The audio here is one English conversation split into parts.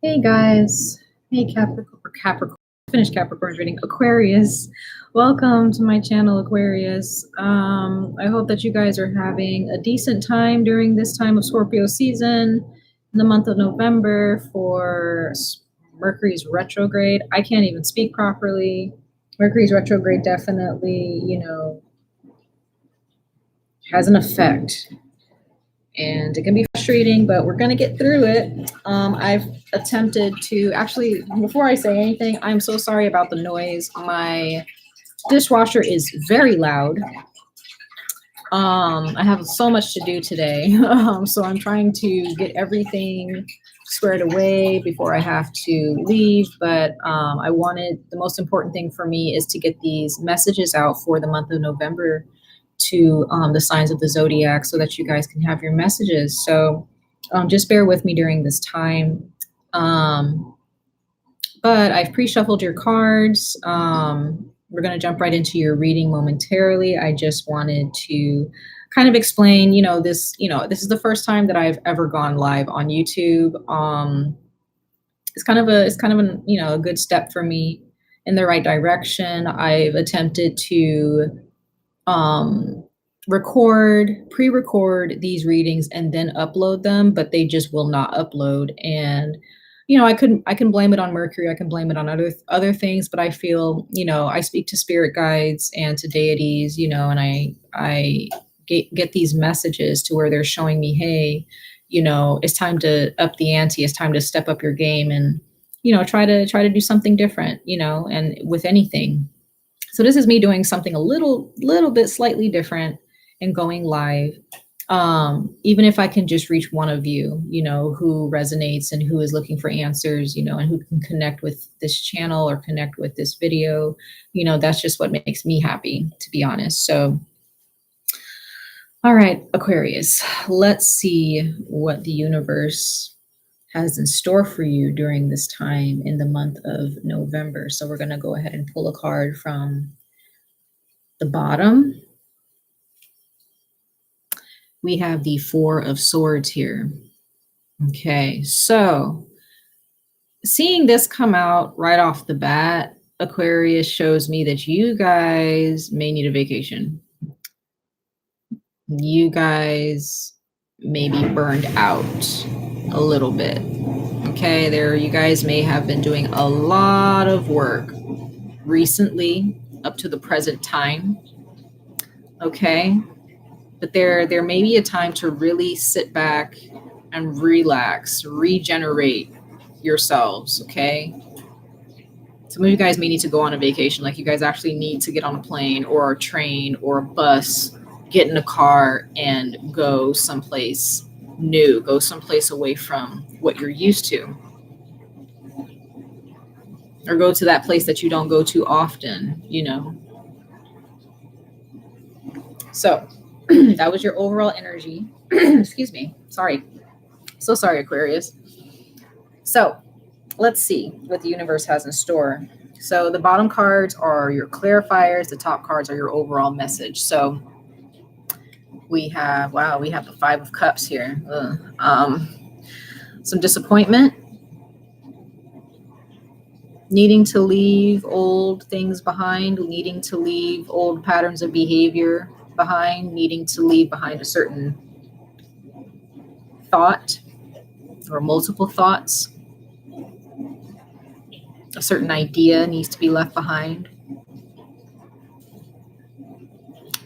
Hey guys, hey Capricorn, finished Capricorn reading, Aquarius. Welcome to my channel, Aquarius. I hope that you guys are having a decent time during this time of Scorpio season in the month of November for Mercury's retrograde. I can't even speak properly. Mercury's retrograde definitely, has an effect. And it can be frustrating, but we're going to get through it. I've attempted to actually, before I say anything, I'm so sorry about the noise. My dishwasher is very loud. I have so much to do today. So I'm trying to get everything squared away before I have to leave. But the most important thing for me is to get these messages out for the month of November to the signs of the zodiac so that you guys can have your messages. So just bear with me during this time. But I've pre-shuffled your cards. We're going to jump right into your reading momentarily. I just wanted to kind of explain, this is the first time that I've ever gone live on YouTube. It's kind of a good step for me in the right direction. I've attempted to pre-record these readings and then upload them, but they just will not upload. And I can blame it on Mercury, I can blame it on other things, but I feel, I speak to spirit guides and to deities, and I get these messages to where they're showing me, hey, it's time to up the ante, it's time to step up your game and try to do something different, and with anything. So this is me doing something a little bit slightly different and going live. Even if I can just reach one of you, who resonates and who is looking for answers, and who can connect with this channel or connect with this video, that's just what makes me happy, to be honest. So, all right, Aquarius, let's see what the universe has in store for you during this time in the month of November. So we're going to go ahead and pull a card from the bottom. We have the Four of Swords here. Okay, so seeing this come out right off the bat, Aquarius, shows me that you guys may need a vacation. You guys may be burned out a little bit. Okay, you guys may have been doing a lot of work recently up to the present time. Okay, but there may be a time to really sit back and relax, regenerate yourselves. Okay, some of you guys may need to go on a vacation, like you guys actually need to get on a plane or a train or a bus, get in a car and go someplace new, go someplace away from what you're used to, or go to that place that you don't go to often, So that was your overall energy. Excuse me. Sorry. So sorry, Aquarius. So let's see what the universe has in store. So the bottom cards are your clarifiers. The top cards are your overall message. So we have the Five of Cups here. Some disappointment, needing to leave old things behind, needing to leave old patterns of behavior behind, needing to leave behind a certain thought or multiple thoughts. A certain idea needs to be left behind.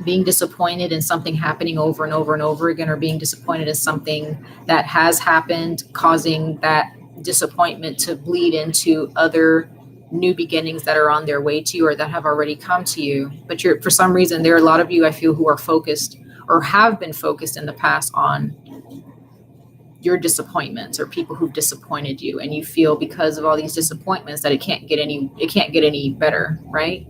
Being disappointed in something happening over and over and over again, or being disappointed in something that has happened, causing that disappointment to bleed into other new beginnings that are on their way to you or that have already come to you. But for some reason, there are a lot of you, I feel, who are focused or have been focused in the past on your disappointments or people who've disappointed you. And you feel because of all these disappointments that it can't get any better, right?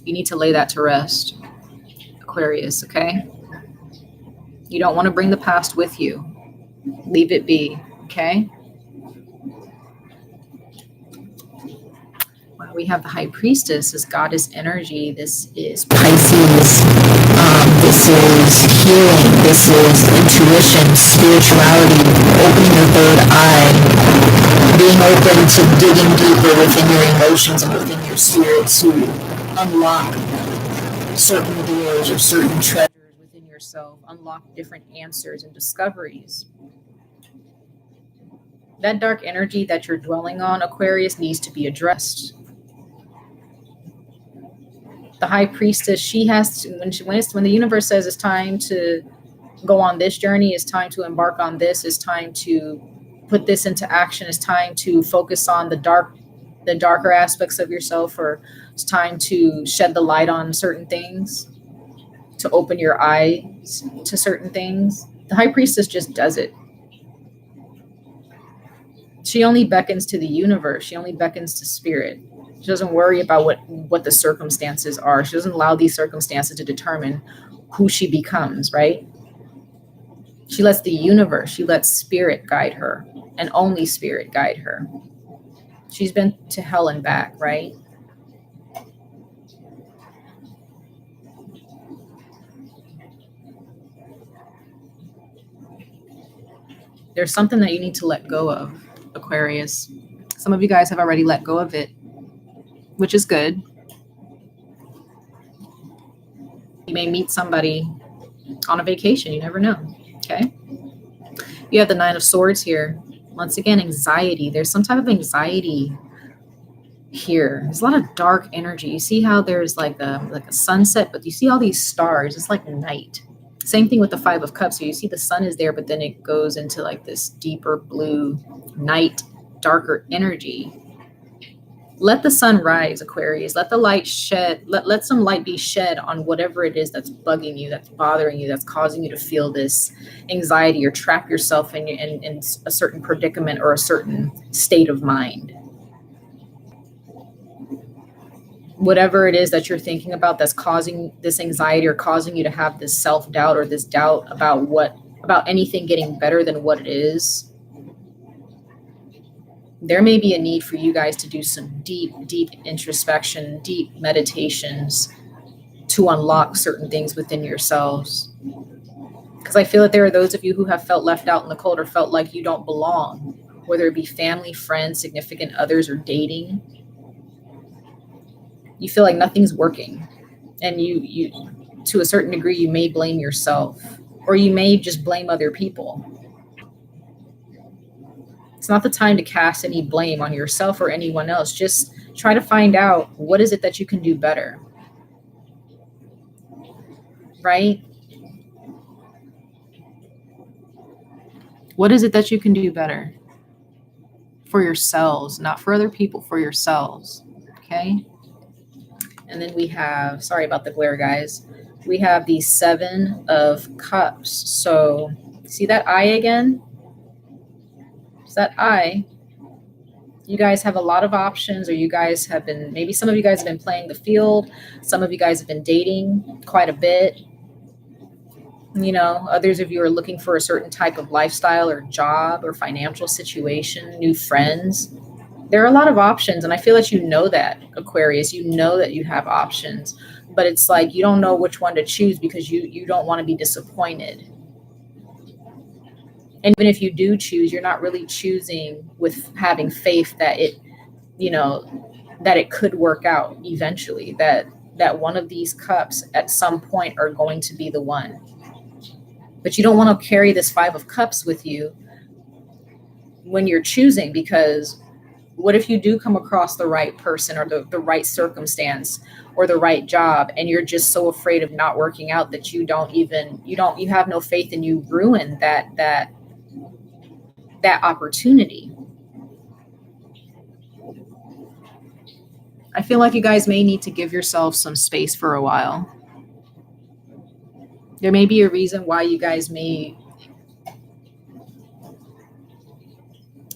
You need to lay that to rest, Aquarius, okay? You don't want to bring the past with you. Leave it be, okay? Wow, we have the High Priestess, this goddess energy. This is Pisces. This is healing. This is intuition, spirituality, opening your third eye, being open to digging deeper within your emotions and within your spirit to unlock certain doors or certain treasures within yourself, unlock different answers and discoveries. That dark energy that you're dwelling on, Aquarius, needs to be addressed. The High Priestess, she has to, when the universe says it's time to go on this journey, it's time to embark on this, it's time to put this into action, it's time to focus on the darker aspects of yourself, or it's time to shed the light on certain things, to open your eyes to certain things. The High Priestess just does it. She only beckons to the universe. She only beckons to spirit. She doesn't worry about what the circumstances are. She doesn't allow these circumstances to determine who she becomes, right? She lets the universe, she lets spirit guide her, and only spirit guide her. She's been to hell and back, right? There's something that you need to let go of, Aquarius. Some of you guys have already let go of it, which is good. You may meet somebody on a vacation. You never know. Okay. You have the Nine of Swords here. Once again, anxiety. There's some type of anxiety here. There's a lot of dark energy. You see how there's like a sunset, but you see all these stars. It's like night. Same thing with the Five of Cups. So you see the sun is there, but then it goes into like this deeper blue night, darker energy. Let the sun rise, Aquarius. Let the light shed. Let some light be shed on whatever it is that's bugging you, that's bothering you, that's causing you to feel this anxiety or trap yourself in a certain predicament or a certain state of mind. Whatever it is that you're thinking about that's causing this anxiety or causing you to have this self-doubt or this doubt about anything getting better than what it is, there may be a need for you guys to do some deep, deep introspection, deep meditations to unlock certain things within yourselves. Because I feel that there are those of you who have felt left out in the cold or felt like you don't belong, whether it be family, friends, significant others, or dating. You feel like nothing's working, and you to a certain degree, you may blame yourself, or you may just blame other people. It's not the time to cast any blame on yourself or anyone else. Just try to find out, what is it that you can do better, right? What is it that you can do better for yourselves, not for other people, for yourselves, okay? And then we have, sorry about the glare, guys. We have the Seven of Cups. So see that eye again? It's that eye. You guys have a lot of options, or you guys have been, maybe some of you guys have been playing the field. Some of you guys have been dating quite a bit. You know, others of you are looking for a certain type of lifestyle or job or financial situation, new friends. There are a lot of options, and I feel that you know that, Aquarius. You know that you have options, but it's like you don't know which one to choose because you don't want to be disappointed. And even if you do choose, you're not really choosing with having faith that it, you know, that it could work out eventually, that one of these cups at some point are going to be the one. But you don't want to carry this Five of Cups with you when you're choosing, because what if you do come across the right person or the right circumstance or the right job, and you're just so afraid of not working out that you have no faith, and you ruin that opportunity. I feel like you guys may need to give yourself some space for a while. There may be a reason why you guys may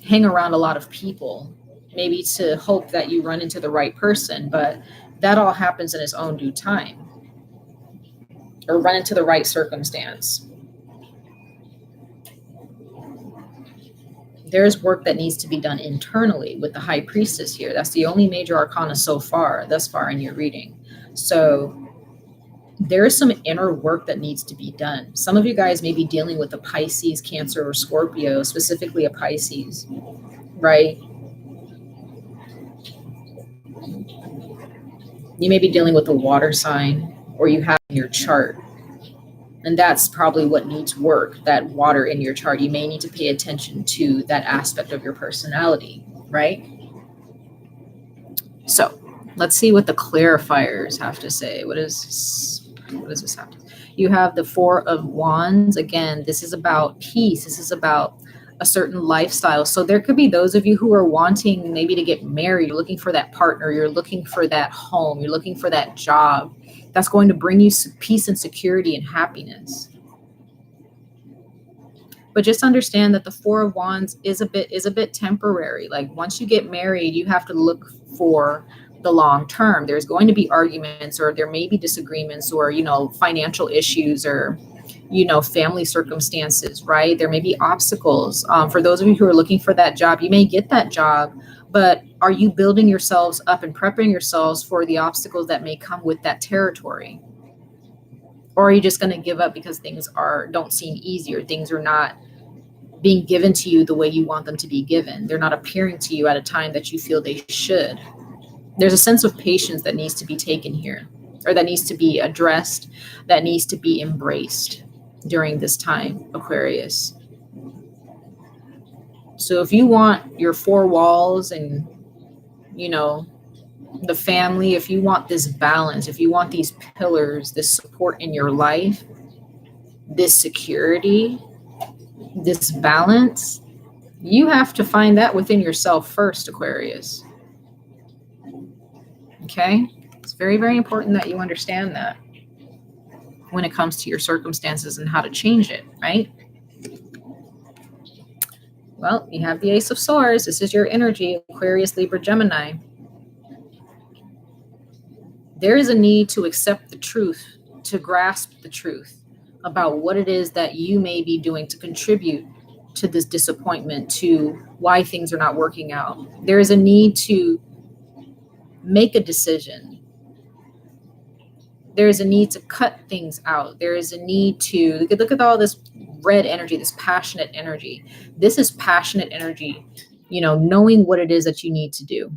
hang around a lot of people, maybe to hope that you run into the right person, but that all happens in its own due time. Or run into the right circumstance. There's work that needs to be done internally with the High Priestess here. That's the only major arcana thus far in your reading. So there is some inner work that needs to be done. Some of you guys may be dealing with a Pisces, Cancer, or Scorpio, specifically a Pisces, right? You may be dealing with a water sign, or you have in your chart. And that's probably what needs work, that water in your chart. You may need to pay attention to that aspect of your personality, right? So let's see what the clarifiers have to say. What does this have to say? You have the Four of Wands. Again, this is about peace. This is about a certain lifestyle. So there could be those of you who are wanting maybe to get married. You're looking for that partner. You're looking for that home. You're looking for that job that's going to bring you peace and security and happiness. But just understand that the Four of Wands is a bit temporary. Like once you get married, you have to look for the long term. There's going to be arguments, or there may be disagreements, or financial issues, or family circumstances, right? There may be obstacles. For those of you who are looking for that job, you may get that job, but are you building yourselves up and prepping yourselves for the obstacles that may come with that territory? Or are you just going to give up because things don't seem easy, or things are not being given to you the way you want them to be given? They're not appearing to you at a time that you feel they should. There's a sense of patience that needs to be taken here, or that needs to be addressed, that needs to be embraced during this time, Aquarius. So if you want your four walls and, the family, if you want this balance, if you want these pillars, this support in your life, this security, this balance, you have to find that within yourself first, Aquarius. Okay? It's very, very important that you understand that when it comes to your circumstances and how to change it, right? Well, you have the Ace of Swords. This is your energy, Aquarius, Libra, Gemini. There is a need to accept the truth, to grasp the truth about what it is that you may be doing to contribute to this disappointment, to why things are not working out. There is a need to make a decision. There is a need to cut things out. There is a need to look at all this red energy, this passionate energy. This is passionate energy, knowing what it is that you need to do.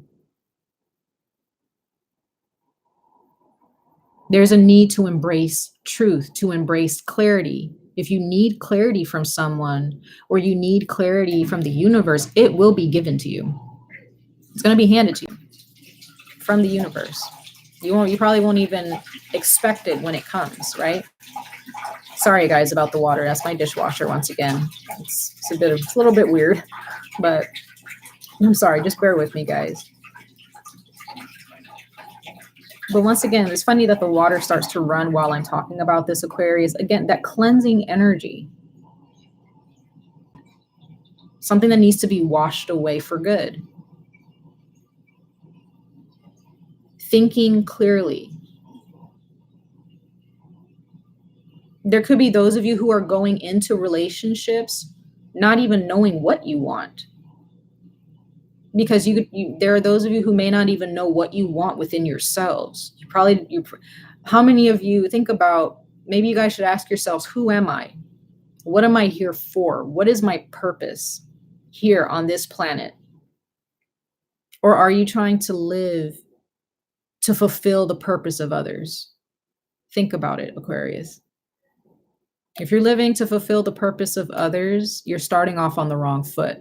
There's a need to embrace truth, to embrace clarity. If you need clarity from someone, or you need clarity from the universe, it will be given to you. It's going to be handed to you from the universe. You probably won't even expect it when it comes, right? Sorry guys about the water. That's my dishwasher once again. It's a little bit weird, but I'm sorry. Just bear with me, guys. But once again, it's funny that the water starts to run while I'm talking about this, Aquarius. Again, that cleansing energy. Something that needs to be washed away for good. Thinking clearly. There could be those of you who are going into relationships not even knowing what you want. Because there are those of you who may not even know what you want within yourselves. How many of you think about, maybe you guys should ask yourselves, who am I? What am I here for? What is my purpose here on this planet? Or are you trying to live to fulfill the purpose of others? Think about it, Aquarius. If you're living to fulfill the purpose of others, you're starting off on the wrong foot.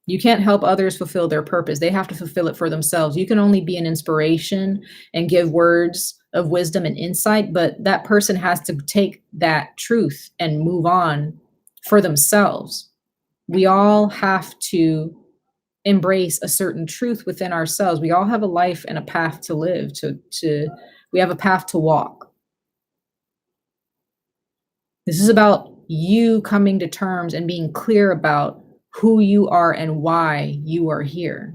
You can't help others fulfill their purpose. They have to fulfill it for themselves. You can only be an inspiration and give words of wisdom and insight, but that person has to take that truth and move on for themselves. We all have to embrace a certain truth within ourselves. We all have a life and a path to live, we have a path to walk. This is about you coming to terms and being clear about who you are and why you are here.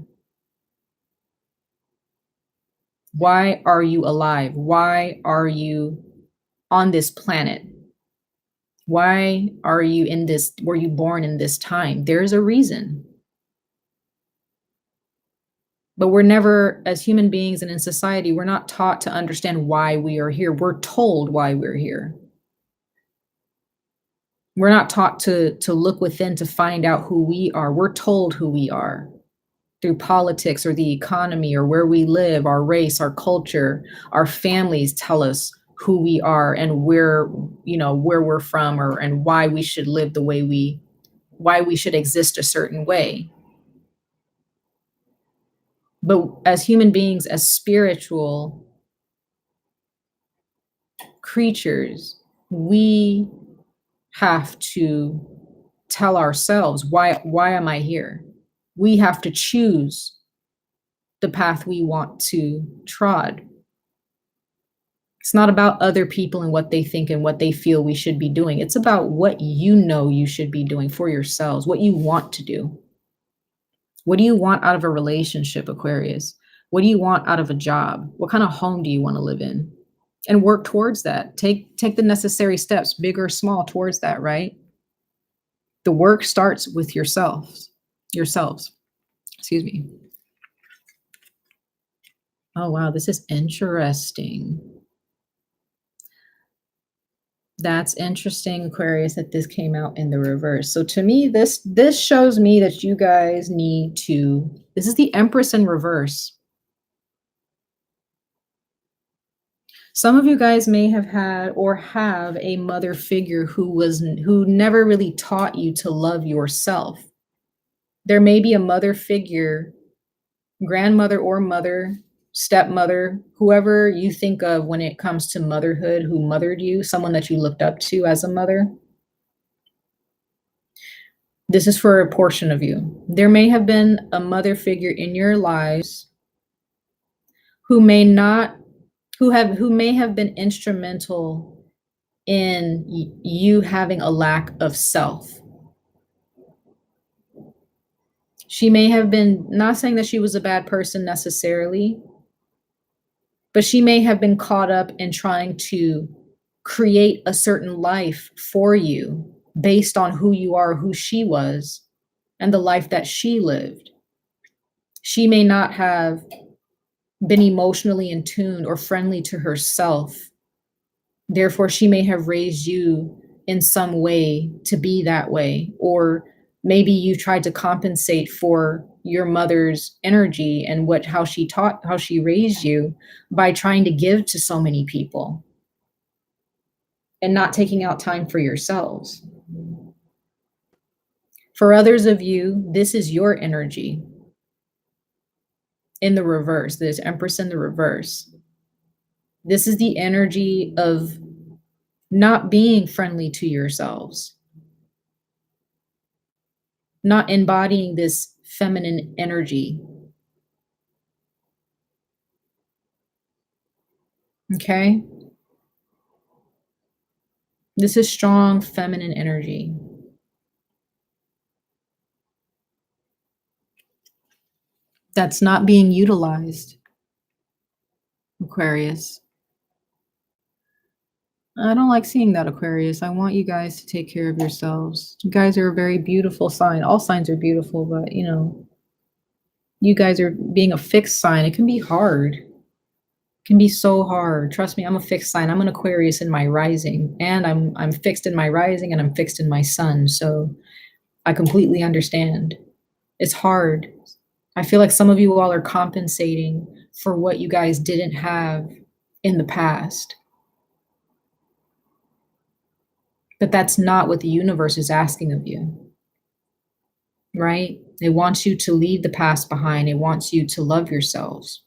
Why are you alive? Why are you on this planet? Why are you were you born in this time? There's a reason. But we're never, as human beings and in society, we're not taught to understand why we are here. We're told why we're here. We're not taught to look within to find out who we are. We're told who we are through politics or the economy or where we live, our race, our culture, our families tell us who we are and where, where we're from, or and why we should live the way why we should exist a certain way. But as human beings, as spiritual creatures, we have to tell ourselves, why am I here? We have to choose the path we want to trod. It's not about other people and what they think and what they feel we should be doing. It's about what you should be doing for yourselves, what you want to do. What do you want out of a relationship, Aquarius? What do you want out of a job? What kind of home do you want to live in? And work towards that. Take the necessary steps, big or small, towards that, right? The work starts with yourselves. Excuse me. Oh, wow, this is interesting. That's interesting, Aquarius, that this came out in the reverse. So to me, this shows me that you guys need to, this is the Empress in reverse. Some of you guys may have had or have a mother figure who never really taught you to love yourself. There may be a mother figure, grandmother or mother, stepmother, whoever you think of when it comes to motherhood, who mothered you, someone that you looked up to as a mother. This is for a portion of you. There may have been a mother figure in your lives who may have been instrumental in you having a lack of self. She may have been, not saying that she was a bad person necessarily, but she may have been caught up in trying to create a certain life for you based on who you are, who she was, and the life that she lived. She may not have been emotionally in tune or friendly to herself. Therefore, she may have raised you in some way to be that way, or maybe you tried to compensate for your mother's energy and how she raised you by trying to give to so many people and not taking out time for yourselves. For others of you, this is your energy in the reverse. There's Empress in the reverse. This is the energy of not being friendly to yourselves, not embodying this feminine energy. Okay? This is strong feminine energy. That's not being utilized, Aquarius. I don't like seeing that, Aquarius. I want you guys to take care of yourselves. You guys are a very beautiful sign. All signs are beautiful, but you guys are being a fixed sign. It can be hard. It can be so hard. Trust me, I'm a fixed sign. I'm an Aquarius in my rising, and I'm fixed in my rising, and I'm fixed in my sun. So I completely understand. It's hard. I feel like some of you all are compensating for what you guys didn't have in the past. But that's not what the universe is asking of you, right? It wants you to leave the past behind. It wants you to love yourselves.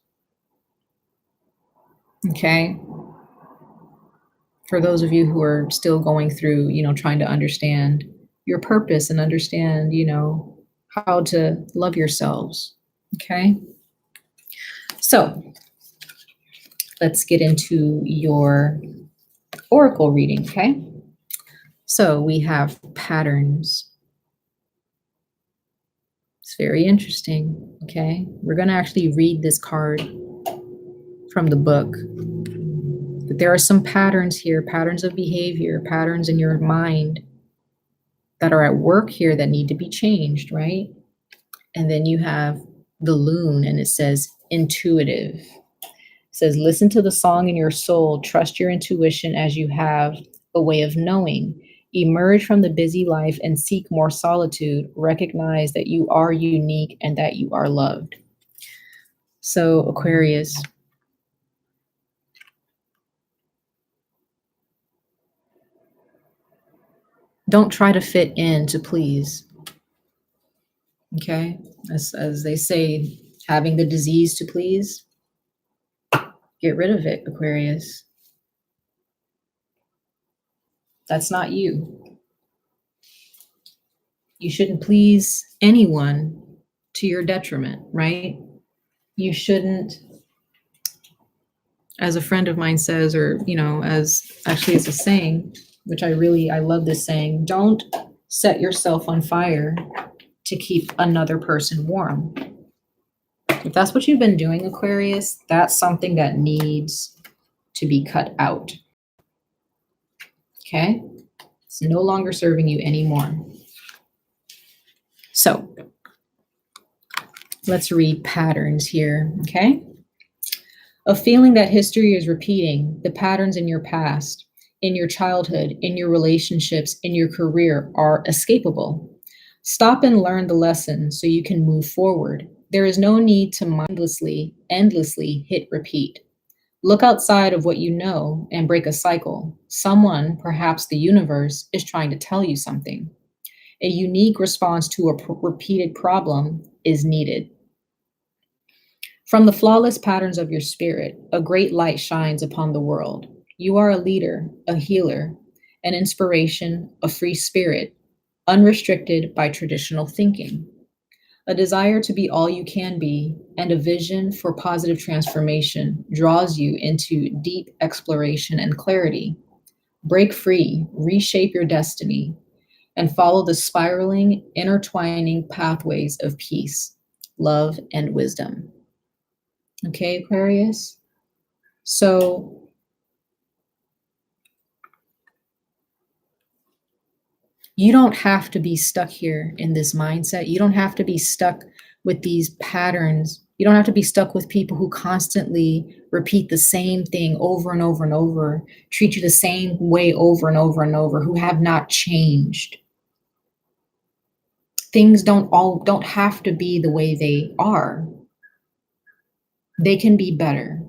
Okay? For those of you who are still going through, trying to understand your purpose and understand, how to love yourselves. Okay? So let's get into your oracle reading, okay? So we have patterns. It's very interesting, okay? We're going to actually read this card from the book. But there are some patterns here, patterns of behavior, patterns in your mind that are at work here that need to be changed, right? And then you have the loon, and it says intuitive. It says, listen to the song in your soul, trust your intuition as you have a way of knowing. Emerge from the busy life and seek more solitude. Recognize that you are unique and that you are loved. So, Aquarius, don't try to fit in to please. Okay? As they say, having the disease to please, get rid of it, Aquarius. That's not you. You shouldn't please anyone to your detriment, right? You shouldn't, as a friend of mine says, or, as actually it's a saying, which I love this saying, don't set yourself on fire to keep another person warm. If that's what you've been doing, Aquarius, that's something that needs to be cut out. Okay? It's no longer serving you anymore. So, let's read patterns here, okay? A feeling that history is repeating, the patterns in your past, in your childhood, in your relationships, in your career are escapable. Stop and learn the lesson so you can move forward. There is no need to mindlessly, endlessly hit repeat. Look outside of what you know and break a cycle. Someone, perhaps the universe, is trying to tell you something. A unique response to a repeated problem is needed. From the flawless patterns of your spirit, a great light shines upon the world. You are a leader, a healer, an inspiration, a free spirit, unrestricted by traditional thinking. A desire to be all you can be and a vision for positive transformation draws you into deep exploration and clarity. Break free, reshape your destiny, and follow the spiraling, intertwining pathways of peace, love, and wisdom. Okay, Aquarius? So you don't have to be stuck here in this mindset. You don't have to be stuck with these patterns. You don't have to be stuck with people who constantly repeat the same thing over and over and over, treat you the same way over and over and over, who have not changed. Things don't have to be the way they are. They can be better.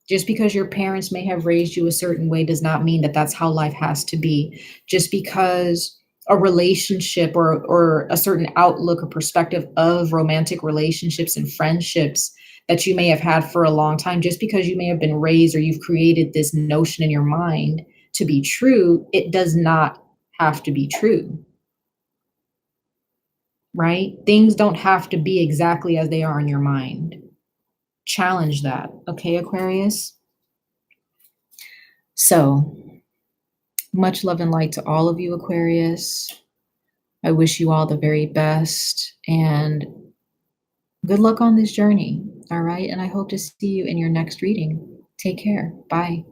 Just because your parents may have raised you a certain way does not mean that that's how life has to be. Just because a relationship or a certain outlook or perspective of romantic relationships and friendships that you may have had for a long time, just because you may have been raised or you've created this notion in your mind to be true, it does not have to be true. Right? Things don't have to be exactly as they are in your mind. Challenge that. Okay, Aquarius? So, much love and light to all of you, Aquarius. I wish you all the very best and good luck on this journey. All right. And I hope to see you in your next reading. Take care. Bye.